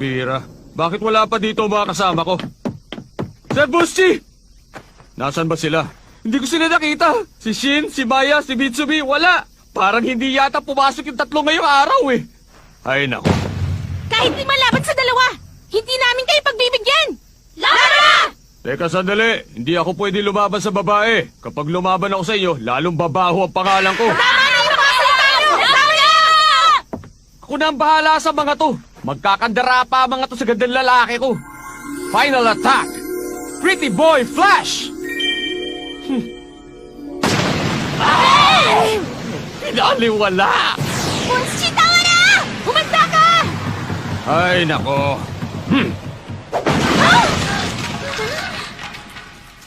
Pambira. Bakit wala pa dito ang mga kasama ko? Sir Bushi! Nasaan ba sila? Hindi ko sila nakita. Si Shin, si Maya, si Mitsubi, wala. Parang hindi yata pumasok yung tatlo ngayong araw eh. Ay nako. Kahit di malaban sa dalawa, hindi namin kayo pagbibigyan! Laban na! Teka sandali, hindi ako pwede lumaban sa babae. Kapag lumaban ako sa inyo, lalong babaho ang pangalan ko. Tama na yung mga salita nyo! Tama na! Ako na ang bahala sa mga to. Magkakandara pa mga to sa gandang lalaki ko. Final attack! Pretty Boy Flash! Pinaliwala! Bunshi, tama na! Humanda ka! Ay, nako.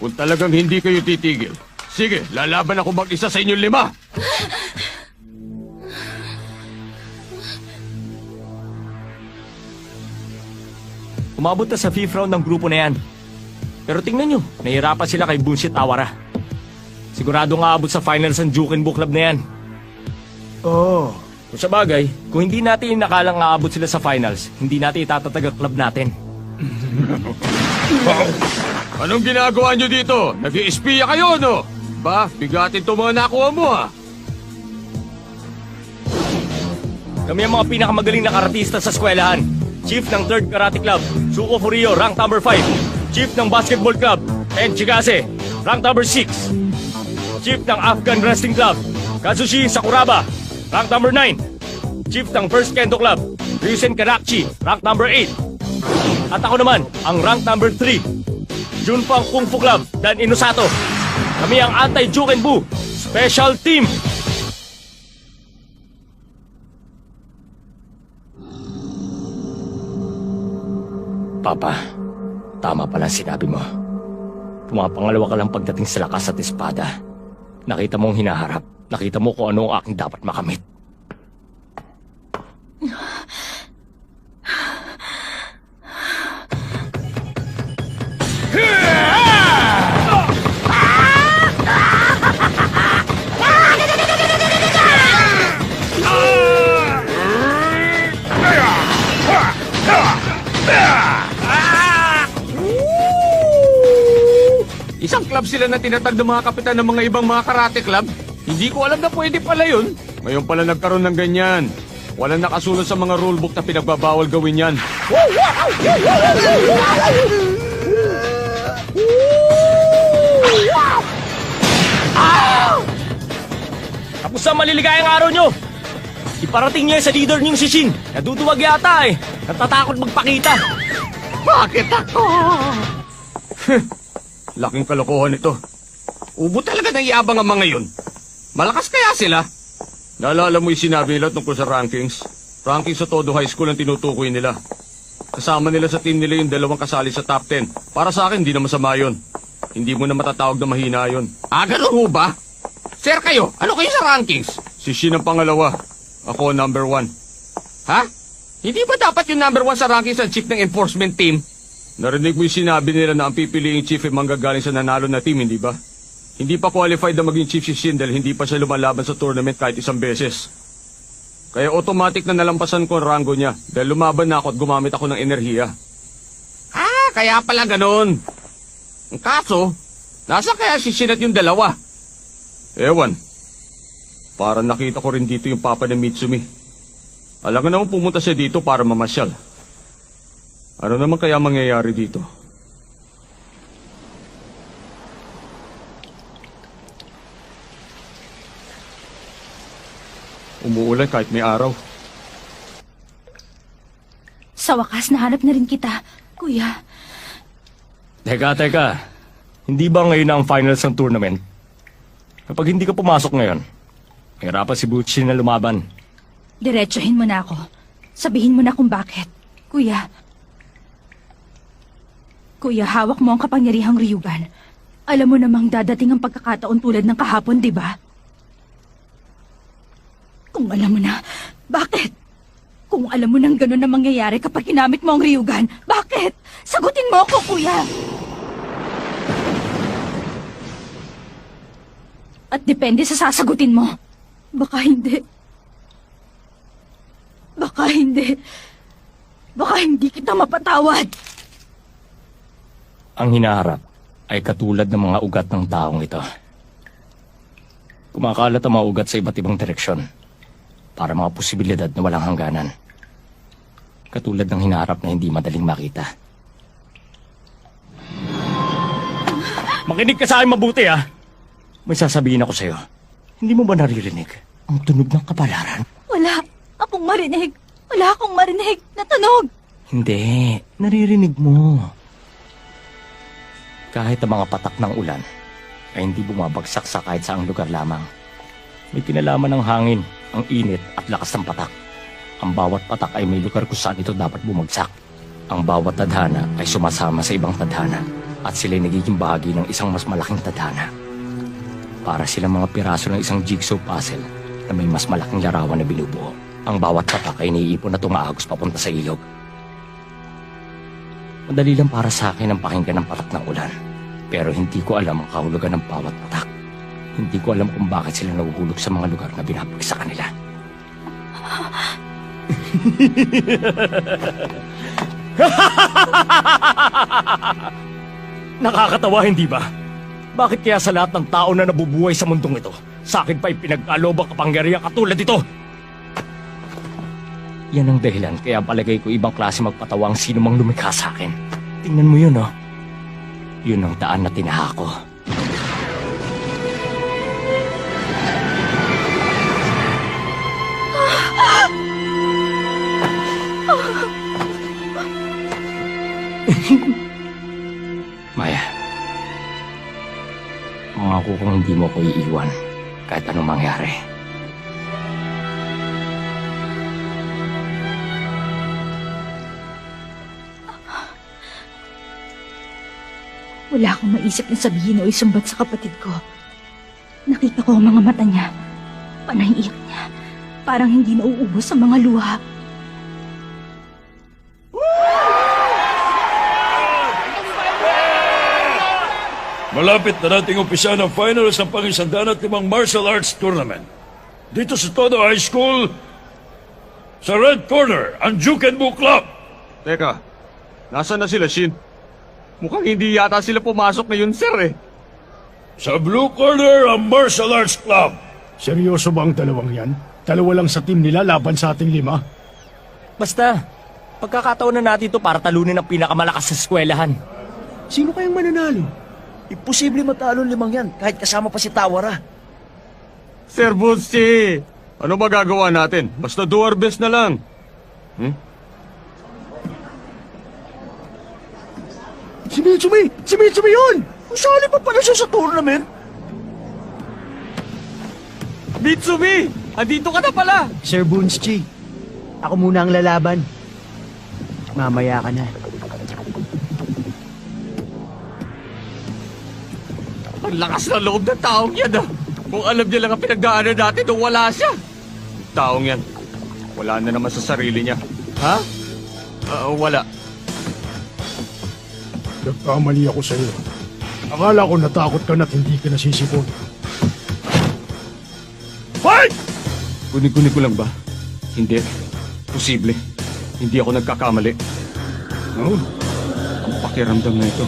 Kung talagang hindi kayo titigil, sige, lalaban ako mag-isa sa inyong 5. Umabot na sa 5th round ng grupo na yan. Pero tingnan nyo, nahihirapan sila kay Bunshi Tawara. Sigurado nga abot sa finals ang Juken Book Club na yan. Oh. Kung sa bagay, kung hindi natin inakalang aabot sila sa finals, hindi natin itatatag ang club natin. Anong ginagawa nyo dito? Nag-i-espiya kayo, no? Ba, bigatin to mga nakuha mo, ha? Kami ang mga pinakamagaling na karatista sa eskwelahan. Chief ng 3rd Karate Club, Suko Furio, rank number 5. Chief ng Basketball Club, Ed Chigase, rank number 6. Chief ng Afghan Wrestling Club, Kazushi Sakuraba, rank number 9. Chief ng First Kendo Club, Ryusen Kanakchi, rank number 8. At ako naman, ang rank number 3. Junpang Kung Fu Club, Dan Inosato. Kami ang Anti-Jukenbu Special Team. Papa, tama pala sinabi mo. Pumapangalawa ka lang pagdating sa lakas at espada. Nakita mong hinaharap. Nakita mo kung ano ang aking dapat makamit. Isang club sila na tinatag ng mga kapitan ng mga ibang mga karate club. Hindi ko alam na pwede pala yun. Ngayon pala nagkaroon ng ganyan. Walang nakasulat sa mga rulebook na pinagbabawal gawin yan. Tapos ang maliligayang araw nyo! Iparating niya sa leader niyong si Shin. Naduduwag yata eh. Natatakot magpakita. Bakit ako? Laking kalokohan ito. Ubo talaga ng yabang ang mga yun. Malakas kaya sila? Naalala mo yung sinabi nila tungkol sa rankings? Rankings sa todo high school ang tinutukoy nila. Kasama nila sa team nila yung 2 kasali sa top 10. Para sa akin, hindi na masama yun. Hindi mo na matatawag na mahina yun. Ah, ganun ho ba? Sir kayo, ano kayo sa rankings? Si Shin ang pangalawa. Ako number 1. Ha? Hindi ba dapat yung number 1 sa rankings ang chief ng enforcement team? Narinig mo yung sinabi nila na ang pipiliing chief ay manggagaling sa nanalo na team, hindi ba? Hindi pa qualified na maging chief si Shin dahil hindi pa siya lumalaban sa tournament kahit isang beses. Kaya automatic na nalampasan ko ang rango niya dahil lumaban na ako at gumamit ako ng enerhiya. Ah, kaya pala ganun. Ang kaso, nasa kaya si Shin at yung dalawa? Ewan. Para nakita ko rin dito yung papa ng Mitsumi. Alam nga naman pumunta siya dito para mamasyal. Ano naman kaya mangyayari dito? Umuulan kahit may araw. Sa wakas, nahanap na rin kita, kuya. Teka. Hindi ba ngayon na ang finals ng tournament? Kapag hindi ka pumasok ngayon, hirapan si Bushi na lumaban. Diretsuhin mo na ako. Sabihin mo na kung bakit. Kuya, hawak mo ang kapangyarihang Ryugan. Alam mo namang dadating ang pagkakataon tulad ng kahapon, di ba? Kung alam mo na, bakit? Kung alam mo nang gano'n na mangyayari kapag ginamit mo ang Ryugan, bakit? Sagutin mo ako, kuya! At depende sa sasagutin mo. Baka hindi. Baka hindi kita mapatawad. Ang hinaharap ay katulad ng mga ugat ng taong ito. Kumakalat ang mga ugat sa iba't ibang direksyon para mga posibilidad na walang hangganan. Katulad ng hinaharap na hindi madaling makita. Makinig ka sa akin mabuti, ha? May sasabihin ako sa'yo. Hindi mo ba naririnig ang tunog ng kapalaran? Wala akong marinig. Wala akong marinig na tunog. Hindi, naririnig mo. Kahit ang mga patak ng ulan ay hindi bumabagsak sa kahit saang lugar lamang. May kinalaman ng hangin, ang init at lakas ng patak. Ang bawat patak ay may lugar kung saan ito dapat bumagsak. Ang bawat tadhana ay sumasama sa ibang tadhana at sila'y nagiging bahagi ng isang mas malaking tadhana. Para silang mga piraso ng isang jigsaw puzzle na may mas malaking larawan na binubuo. Ang bawat patak ay iniipon na tumaagos papunta sa ilog. Madali lang para sa akin ang pakinggan ng patak ng ulan. Pero hindi ko alam ang kahulugan ng bawat patak. Hindi ko alam kung bakit sila nahuhulog sa mga lugar na binabag sa kanila. Nakakatawa, hindi ba? Bakit kaya sa lahat ng tao na nabubuhay sa mundong ito, sa akin pa'y pinag-alobang kapangyarihan katulad ito? Yan ang dahilan kaya palagay ko ibang klase magpatawa ang sino mang lumikha sa akin. Tingnan mo yun, oh. Yun ang daan na tinaha ko. Maya, mangako kong hindi mo ko iiwan kahit anong mangyari. Wala akong maisip na sabihin o isumbat sa kapatid ko. Nakita ko ang mga mata niya. Panay iyak niya. Parang hindi nauubos ang mga luha. Malapit na nating umpisa ng finals ng pang-105 martial arts tournament. Dito sa Todo High School, sa Red Corner, ang Jukenbu Club. Teka, nasaan na sila, Shin? Mukhang hindi yata sila pumasok ngayon, sir, eh. Sa Blue Corner, ang Martial Arts Club. Seryoso ba ang dalawang yan? Dalawa lang sa team nila laban sa ating 5? Basta, pagkakataon na natin ito para talunin ang pinakamalakas sa eskwelahan. Sino kayang mananalo? Imposible matalo 5 yan kahit kasama pa si Tawara. Sir Butsi, ano magagawa natin? Basta do our best na lang. Si Mitsumi! Si Mitsumi yun! Masali pa pala siya sa tournament. Mitsumi! Andito ka na pala! Sir Bunchi, ako muna ang lalaban. Mamaya ka na. Ang lakas na loob ng taong yan, ah. Kung alam niya lang ang pinagdaanan natin nung wala siya. Yung taong yan, wala na naman sa sarili niya. Ha? Wala. Nagkamali ako sa iyo. Akala ko natakot ka na at hindi ka nasisipon. Fight! Kunig-kunig ko lang ba? Hindi. Posible. Hindi ako nagkakamali. No? Ang pakiramdam na ito.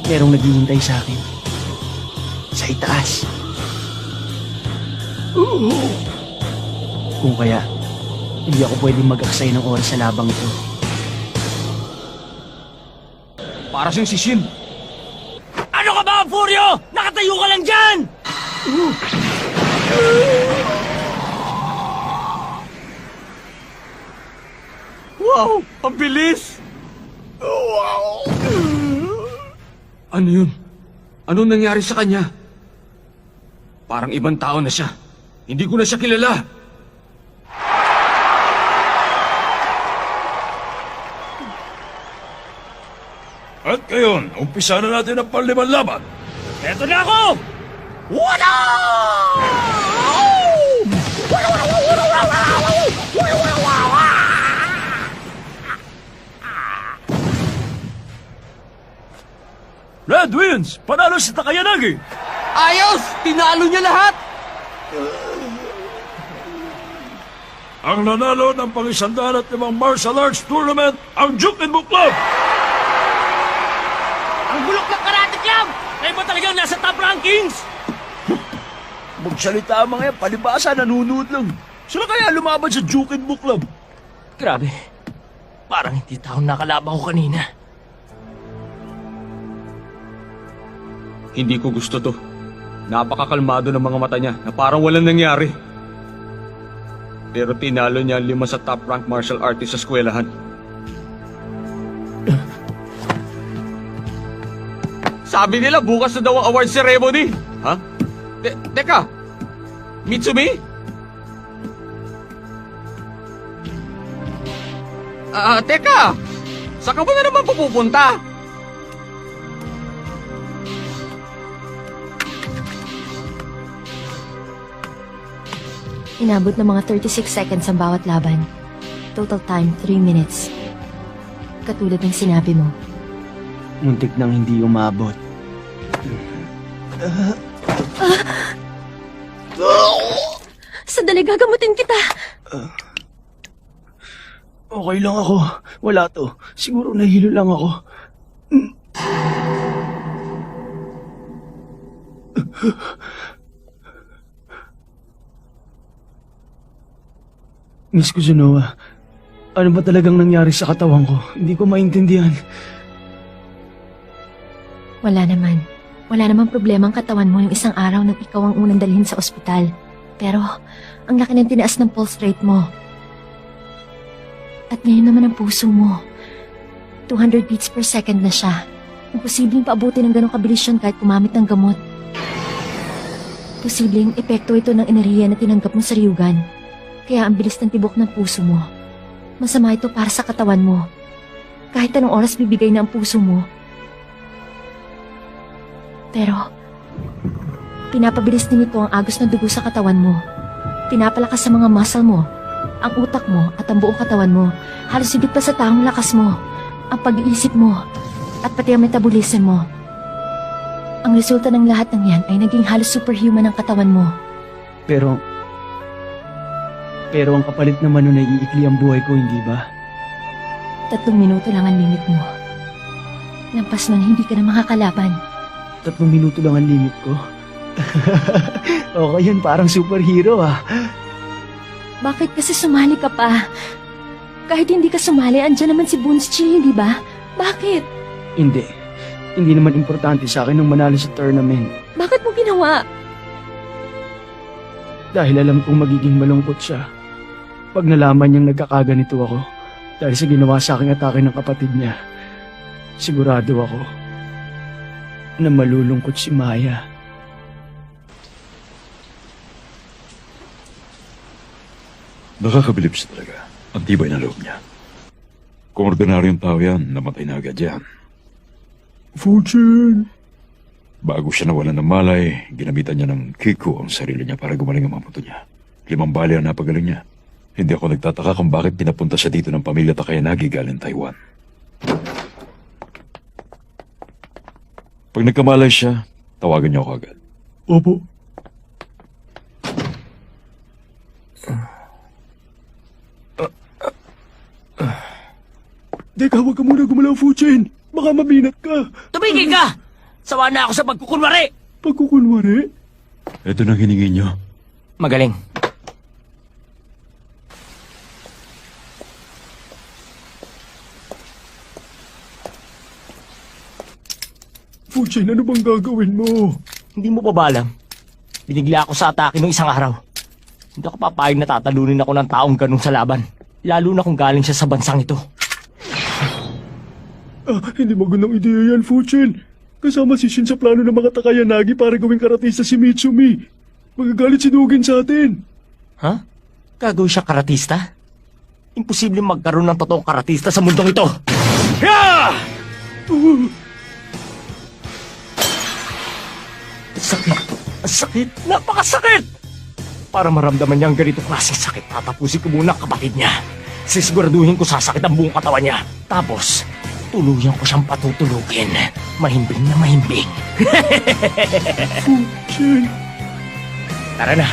Merong naghihintay sa akin. Sa itaas. Kung kaya, hindi ako pwedeng mag-aksay ng oras sa labang ito. Para siyang si Shin. Ano ka ba, Furyo? Nakatayo ka lang dyan! Wow! Ang bilis! Wow! Ano yun? Ano nangyari sa kanya? Parang ibang tao na siya. Hindi ko na siya kilala. At ngayon, umpisa na natin ang panlimang laban. Eto na ako! Wala! Red wins! Panalo si Takayanagi! Ayos! Tinalo niya lahat! Ang nanalo ng pang-105 martial arts tournament, ang Jukinbo Club! Ang bulok ng Karate Club! Kayo ba talagang nasa top rankings? Magsalita ang mga yan, palibasa, nanonood lang. Sila kaya lumaban sa Jukinbo Club? Grabe. Parang hindi taong nakalaban ko kanina. Hindi ko gusto to. Napakakalmado ng mga mata niya na parang walang nangyari. Pero tinalo niya ang 5 sa top-rank martial artist sa eskwelahan. Sabi nila bukas na daw ang award ceremony. Ha? Teka! Mitsumi? Teka! Saan ka ba na naman pupunta? Inabot ng mga 36 seconds ang bawat laban. Total time, 3 minutes. Katulad ng sinabi mo. Muntik nang hindi umabot. Sandali, gagamutin kita! Okay lang ako. Wala to. Siguro nahilo lang ako. Miss Kuzunoa, ano ba talagang nangyari sa katawan ko? Hindi ko maintindihan. Wala naman. Wala namang problema ang katawan mo yung isang araw nang ikaw ang unang dalhin sa ospital. Pero, ang laki ng tinaas ng pulse rate mo. At ngayon naman ang puso mo. 200 beats per second na siya. Imposibleng paabutin ng ganong kabilis yun kahit kumamit ng gamot. Posibleng epekto ito ng enerhiya na tinanggap mo sa Ryugan. Kaya ang bilis ng tibok ng puso mo. Masama ito para sa katawan mo. Kahit anong oras bibigay na ang puso mo. Pero, pinapabilis din ito ang agos ng dugo sa katawan mo. Pinapalakas sa mga muscle mo, ang utak mo at ang buong katawan mo. Halos higit pa sa taong lakas mo, ang pag-iisip mo, at pati ang metabolism mo. Ang resulta ng lahat ng yan ay naging halos superhuman ang katawan mo. Pero ang kapalit naman nun ay iikli ang buhay ko, hindi ba? 3 minuto lang ang limit mo. Lampas nun, hindi ka na makakalaban. 3 minuto lang ang limit ko. Okay yan, parang superhero ah. Bakit kasi sumali ka pa? Kahit hindi ka sumali, andyan naman si Bunchi, hindi ba? Bakit? Hindi. Hindi naman importante sa akin nung manalo sa tournament. Bakit mo ginawa? Dahil alam kong magiging malungkot siya. Pag nalaman niyang nagkakaganito ako dahil sa ginawa sa aking atake ng kapatid niya, sigurado ako na malulungkot si Maya. Nakakabilib siya talaga. Ang tibay na loob niya. Kung ordinaryong tao yan, namatay na agad yan. Fortune! Bago siya nawalan ng malay, ginamitan niya ng Kiko ang sarili niya para gumaling ang mga buto niya. 5 bali ang napagaling niya. Hindi ako nagtataka kung bakit pinapunta siya dito ng pamilya Takayanagi galing Taiwan. Pag nagkamalay siya, tawagan niyo ako agad. Opo. Teka, huwag ka muna gumalaw, Fuchin. Baka mabinat ka. Tumigil ka! Sawa na ako sa pagkukunwari! Pagkukunwari. Ito nang hiningi niyo. Magaling. Fuchin, ano bang gagawin mo? Hindi mo pa ba alam? Binigla ako sa atake nung isang araw. Hindi ako papayag na tatalunin ako ng taong ganun sa laban. Lalo na kung galing siya sa bansang ito. Hindi magandang ideya yan, Fuchin. Kasama si Shin sa plano ng mga Takayanagi para gawing karatista si Mitsumi. Magagalit si Dugin sa atin. Ha? Gagawin siya karatista? Imposible magkaroon ng totoong karatista sa mundong ito. Yeah! Sakit. Ang sakit. Napakasakit! Para maramdaman niya ang ganitong klaseng sakit, tatapusin ko muna ang kapatid niya. Sisiguraduhin ko sasakit ang buong katawan niya. Tapos, tuluyan ko siyang patutulugin. Mahimbing na mahimbing. Fuchin. Tara na.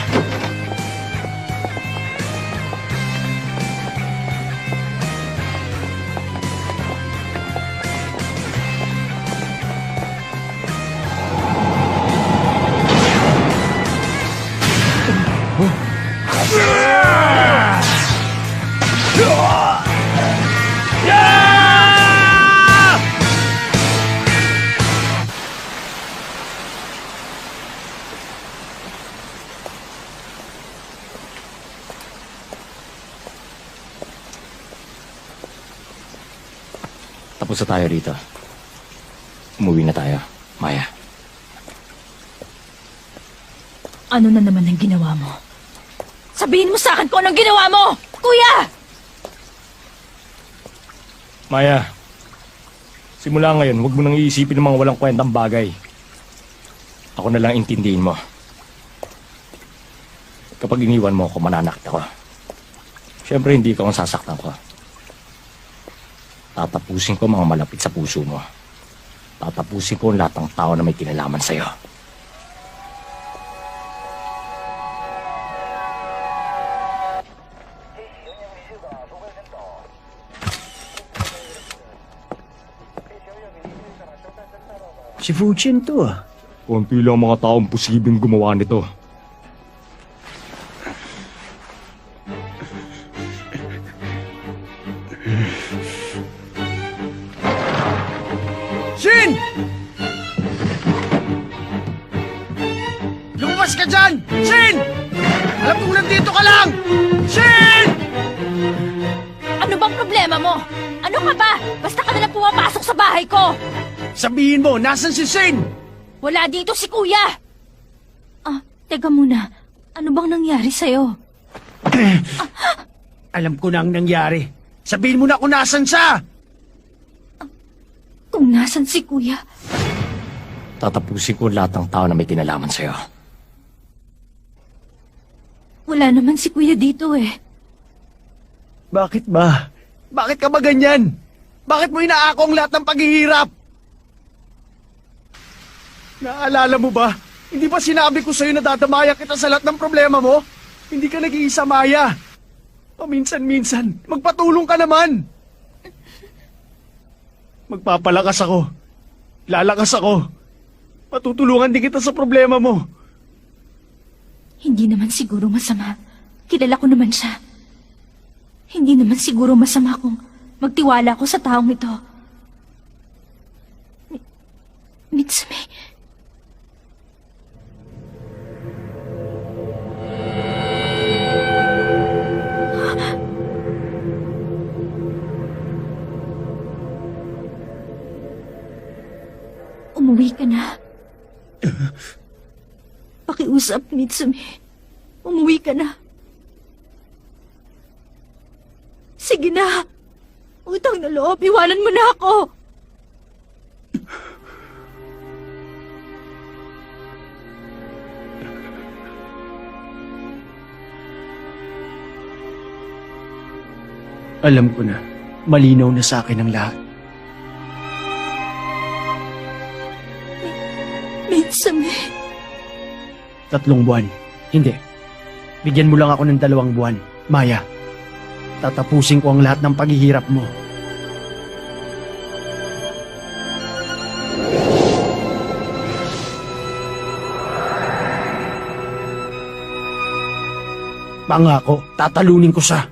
Tapos na tayo rito. Umuwi na tayo, Maya. Ano na naman ang ginawa mo? Sabihin mo sa akin kung anong ginawa mo! Kuya! Maya, simula ngayon, huwag mo nang iisipin ng mga walang kwentang bagay. Ako na lang intindihin mo. Kapag iniwan mo ako, mananakit ako. Siyempre, hindi ka akong sasaktan ko. Tatapusin ko mga malapit sa puso mo. Tatapusin ko ang lahat ng tao na may kinalaman sa'yo. Si Fuchin to ah. Konti lang mga taong posibleng gumawa nito. Shin! Lumabas ka dyan! Shin! Alam kong nandito ka lang! Shin! Ano bang problema mo? Ano ka ba? Basta ka nalang pumapasok sa bahay ko! Sabihin mo, nasan si Shin? Wala dito si Kuya! Ah, teka muna. Ano bang nangyari sa'yo? Alam ko na ang nangyari. Sabihin mo na kung nasan siya! Kung nasan si Kuya? Tatapusin ko lahat ng tao na may kinalaman sa'yo. Wala naman si Kuya dito eh. Bakit ba? Bakit ka ba ganyan? Bakit mo inaako ang lahat ng paghihirap? Naalala mo ba? Hindi ba sinabi ko sa'yo na dadamaya kita sa lahat ng problema mo? Hindi ka nag-iisa, Maya. Paminsan-minsan, magpatulong ka naman. Magpapalakas ako. Lalakas ako. Matutulungan din kita sa problema mo. Hindi naman siguro masama. Kilala ko naman siya. Hindi naman siguro masama kung magtiwala ko sa taong ito. Mitsumi. Umuwi ka na. Pakiusap, Mitsumi. Umuwi ka na. Sige na. Utang na loob, iwanan mo na ako. Alam ko na, malinaw na sa akin ang lahat. Mitsumi. 3 buwan. Hindi. Bigyan mo lang ako ng 2 buwan, Maya. Tatapusin ko ang lahat ng paghihirap mo. Pangako, tatalunin ko siya.